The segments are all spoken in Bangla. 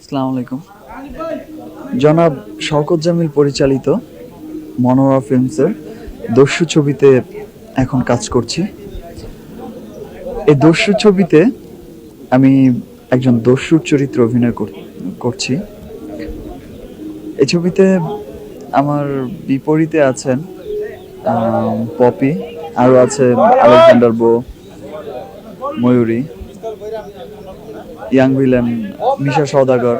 আসসালামু আলাইকুম। জনাব শওকত জামিল পরিচালিত মনোহরা ফিল্মসের দস্যু ছবিতে এখন কাজ করছি। এই দস্যু ছবিতে আমি একজন দস্যুর চরিত্রে অভিনয় করছি। এই ছবিতে আমার বিপরীতে আছেন পপি, আরও আছে আলেকজান্ডার বো, ময়ূরী, ইয়াং ভিলেন মিশা সওদাগর,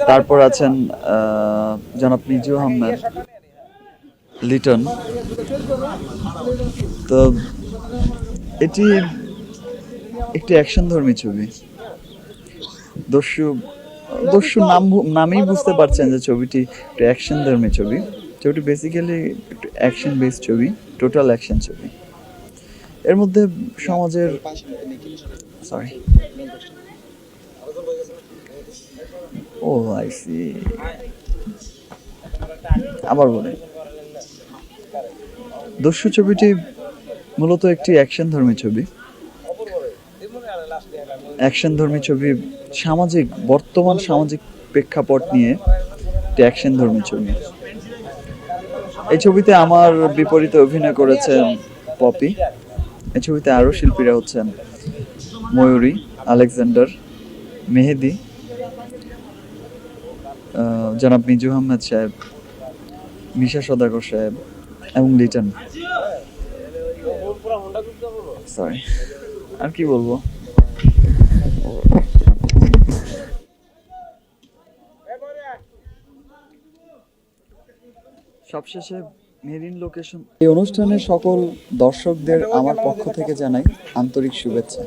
তারপর আছেন জনাব মিজু আহমেদ, লিটন। তো এটি একটি অ্যাকশনধর্মী ছবি। দস্যু দস্যু নামেই বুঝতে পারছেন যে ছবিটি একটা অ্যাকশনধর্মী ছবি। ছবিটি বেসিক্যালি একটু অ্যাকশন বেসড ছবি, টোটাল অ্যাকশন ছবি। এর মধ্যে সমাজের সরি ও আই সি আবার বলে, দস্যু ছবিটি মূলত একটি অ্যাকশনধর্মী ছবি। অ্যাকশনধর্মী ছবি, বর্তমান সামাজিক প্রেক্ষাপট নিয়ে একটি অ্যাকশনধর্মী ছবি। এই ছবিতে আমার বিপরীতে অভিনয় করেছেন পপি। এই ছবিতে আরও শিল্পীরা হচ্ছেন ময়ূরী, আলেকজান্ডার, মেহেদি, জনাব মিজু আহমেদ সাহেব, মিশা সদাগর সাহেব এবং লিটন। সরি, আর কি বলবো। সবশেষে মেরিন লোকেশন এই অনুষ্ঠানের সকল দর্শকদের আমার পক্ষ থেকে জানাই আন্তরিক শুভেচ্ছা।